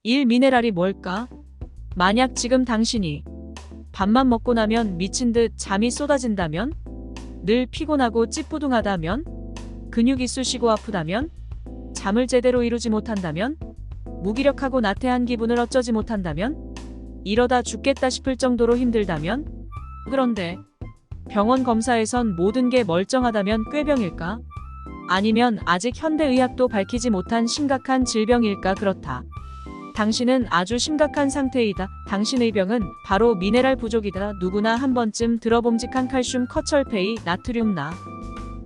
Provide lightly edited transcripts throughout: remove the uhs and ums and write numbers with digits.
1. 미네랄이 뭘까? 만약 지금 당신이 밥만 먹고 나면 미친 듯 잠이 쏟아진다면? 늘 피곤하고 찌뿌둥하다면? 근육이 쑤시고 아프다면? 잠을 제대로 이루지 못한다면? 무기력하고 나태한 기분을 어쩌지 못한다면? 이러다 죽겠다 싶을 정도로 힘들다면? 그런데 병원 검사에선 모든 게 멀쩡하다면 꾀병일까? 아니면 아직 현대의학도 밝히지 못한 심각한 질병일까? 그렇다. 당신은 아주 심각한 상태이다. 당신의 병은 바로 미네랄 부족이다. 누구나 한 번쯤 들어봄직한 칼슘, 커철페이, 나트륨, 나,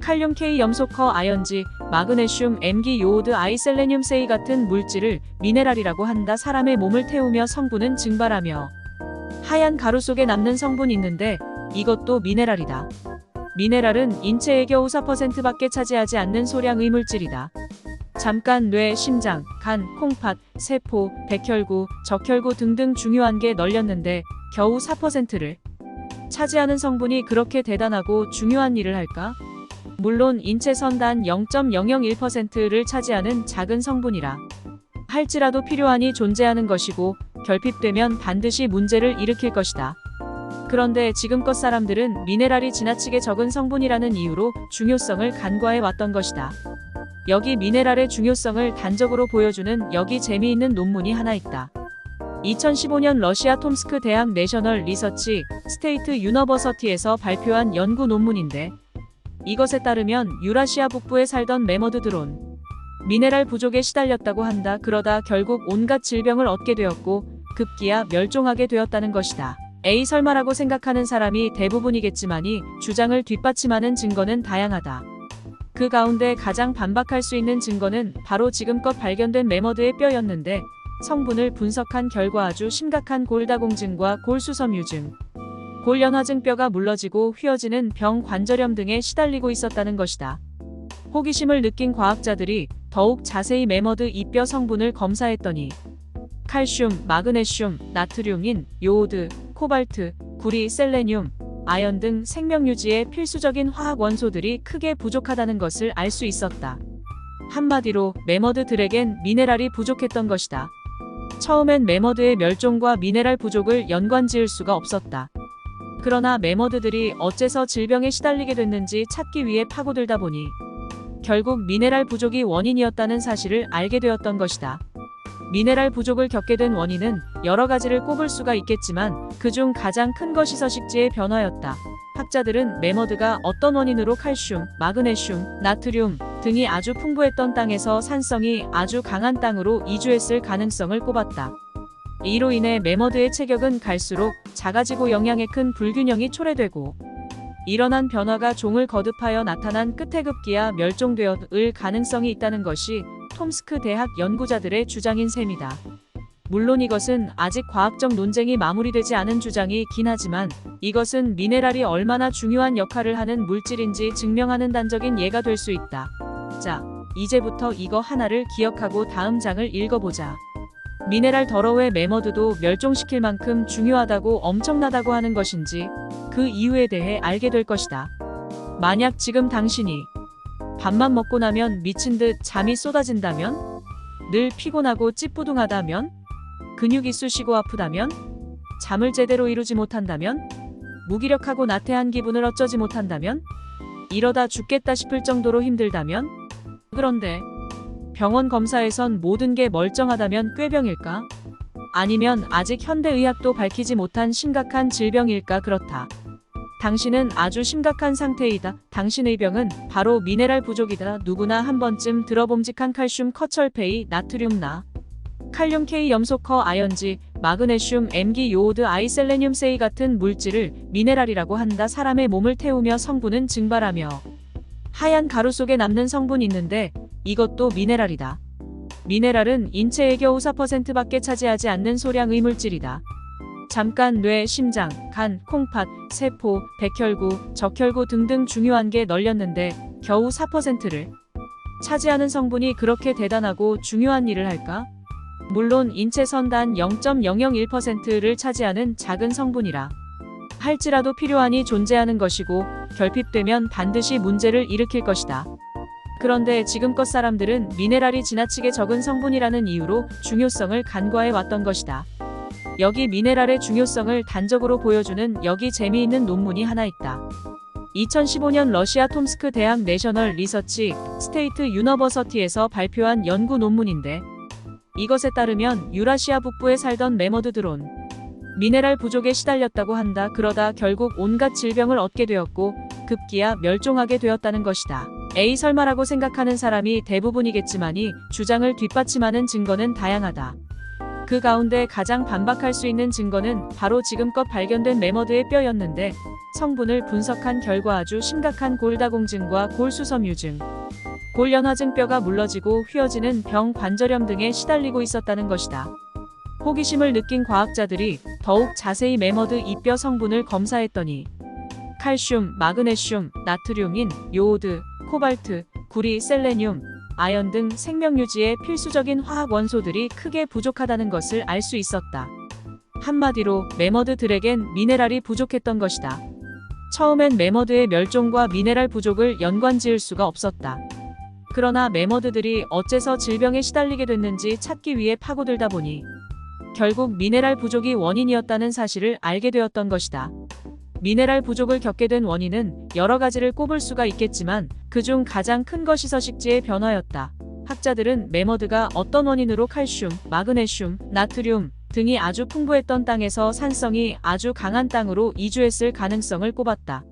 칼륨, K, 염소, 커, 아연지, 마그네슘, M기, 요오드, 아이, 셀레늄, 세이 같은 물질을 미네랄이라고 한다. 사람의 몸을 태우며 성분은 증발하며 하얀 가루 속에 남는 성분이 있는데 이것도 미네랄이다. 미네랄은 인체의 겨우 4%밖에 차지하지 않는 소량의 물질이다. 잠깐 뇌, 심장, 간, 콩팥, 세포, 백혈구, 적혈구 등등 중요한 게 널렸는데 겨우 4%를 차지하는 성분이 그렇게 대단하고 중요한 일을 할까? 물론 인체 선단 0.001%를 차지하는 작은 성분이라 할지라도 필요하니 존재하는 것이고 결핍되면 반드시 문제를 일으킬 것이다. 그런데 지금껏 사람들은 미네랄이 지나치게 적은 성분이라는 이유로 중요성을 간과해 왔던 것이다. 여기 미네랄의 중요성을 단적으로 보여주는 여기 재미있는 논문이 하나 있다. 2015년 러시아 톰스크 대학 내셔널 리서치 스테이트 유너버서티에서 발표한 연구 논문인데 이것에 따르면 유라시아 북부에 살던 매머드드론 미네랄 부족에 시달렸다고 한다. 그러다 결국 온갖 질병을 얻게 되었고 급기야 멸종하게 되었다는 것이다. 에이 설마라고 생각하는 사람이 대부분이겠지만이 주장을 뒷받침하는 증거는 다양하다. 그 가운데 가장 반박할 수 있는 증거는 바로 지금껏 발견된 매머드의 뼈였는데 성분을 분석한 결과 아주 심각한 골다공증과 골수섬유증, 골연화증, 뼈가 물러지고 휘어지는 병, 관절염 등에 시달리고 있었다는 것이다. 호기심을 느낀 과학자들이 더욱 자세히 매머드 이 뼈 성분을 검사했더니 칼슘, 마그네슘, 나트륨인, 요오드, 코발트, 구리, 셀레늄, 아연 등 생명유지에 필수적인 화학 원소들이 크게 부족하다는 것을 알 수 있었다. 한마디로 매머드들에겐 미네랄이 부족했던 것이다. 처음엔 매머드의 멸종과 미네랄 부족을 연관지을 수가 없었다. 그러나 매머드들이 어째서 질병에 시달리게 됐는지 찾기 위해 파고들다 보니 결국 미네랄 부족이 원인이었다는 사실을 알게 되었던 것이다. 미네랄 부족을 겪게 된 원인은 여러 가지를 꼽을 수가 있겠지만 그중 가장 큰 것이 서식지의 변화였다. 학자들은 매머드가 어떤 원인으로 칼슘, 마그네슘, 나트륨 등이 아주 풍부했던 땅에서 산성이 아주 강한 땅으로 이주했을 가능성을 꼽았다. 이로 인해 매머드의 체격은 갈수록 작아지고 영양의 큰 불균형이 초래되고 일어난 변화가 종을 거듭하여 나타난 끝에 급기야 멸종되었을 가능성이 있다는 것이 톰스크 대학 연구자들의 주장인 셈이다. 물론 이것은 아직 과학적 논쟁이 마무리되지 않은 주장이긴 하지만 이것은 미네랄이 얼마나 중요한 역할을 하는 물질인지 증명하는 단적인 예가 될 수 있다. 자, 이제부터 이거 하나를 기억하고 다음 장을 읽어보자. 미네랄 더러왜 매머드도 멸종시킬 만큼 중요하다고 엄청나다고 하는 것인지 그 이유에 대해 알게 될 것이다. 만약 지금 당신이 밥만 먹고 나면 미친 듯 잠이 쏟아진다면? 늘 피곤하고 찌뿌둥하다면? 근육이 쑤시고 아프다면? 잠을 제대로 이루지 못한다면? 무기력하고 나태한 기분을 어쩌지 못한다면? 이러다 죽겠다 싶을 정도로 힘들다면? 그런데 병원 검사에선 모든 게 멀쩡하다면 꾀병일까? 아니면 아직 현대의학도 밝히지 못한 심각한 질병일까? 그렇다. 당신은 아주 심각한 상태이다. 당신의 병은 바로 미네랄 부족이다. 누구나 한 번쯤 들어봄직한 칼슘, 커철페이, 나트륨, 나, 칼륨, K, 염소, 커, 아연지, 마그네슘, M기, 요오드, 아이, 셀레늄, 세이 같은 물질을 미네랄이라고 한다. 사람의 몸을 태우며 성분은 증발하며 하얀 가루 속에 남는 성분이 있는데 이것도 미네랄이다. 미네랄은 인체의 겨우 4%밖에 차지하지 않는 소량의 물질이다. 잠깐 뇌, 심장, 간, 콩팥, 세포, 백혈구, 적혈구 등등 중요한 게 널렸는데 겨우 4%를 차지하는 성분이 그렇게 대단하고 중요한 일을 할까? 물론 인체 선단 0.001%를 차지하는 작은 성분이라 할지라도 필요하니 존재하는 것이고 결핍되면 반드시 문제를 일으킬 것이다. 그런데 지금껏 사람들은 미네랄이 지나치게 적은 성분이라는 이유로 중요성을 간과해 왔던 것이다. 여기 미네랄의 중요성을 단적으로 보여주는 여기 재미있는 논문이 하나 있다. 2015년 러시아 톰스크 대학 내셔널 리서치 스테이트 유너버서티에서 발표한 연구 논문인데, 이것에 따르면 유라시아 북부에 살던 매머드들은 미네랄 부족에 시달렸다고 한다. 그러다 결국 온갖 질병을 얻게 되었고 급기야 멸종하게 되었다는 것이다. 에이 설마라고 생각하는 사람이 대부분이겠지만이 주장을 뒷받침하는 증거는 다양하다. 그 가운데 가장 반박할 수 있는 증거는 바로 지금껏 발견된 매머드의 뼈였는데, 성분을 분석한 결과 아주 심각한 골다공증과 골수섬유증, 골연화증, 뼈가 물러지고 휘어지는 병, 관절염 등에 시달리고 있었다는 것이다. 호기심을 느낀 과학자들이 더욱 자세히 매머드 이 뼈 성분을 검사했더니 칼슘, 마그네슘, 나트륨인, 요오드, 코발트, 구리, 셀레늄, 아연 등 생명유지에 필수적인 화학 원소들이 크게 부족하다는 것을 알 수 있었다. 한마디로 매머드들에겐 미네랄이 부족했던 것이다. 처음엔 매머드의 멸종과 미네랄 부족을 연관지을 수가 없었다. 그러나 매머드들이 어째서 질병에 시달리게 됐는지 찾기 위해 파고들다 보니 결국 미네랄 부족이 원인이었다는 사실을 알게 되었던 것이다. 미네랄 부족을 겪게 된 원인은 여러 가지를 꼽을 수가 있겠지만 그중 가장 큰 것이 서식지의 변화였다. 학자들은 매머드가 어떤 원인으로 칼슘, 마그네슘, 나트륨 등이 아주 풍부했던 땅에서 산성이 아주 강한 땅으로 이주했을 가능성을 꼽았다.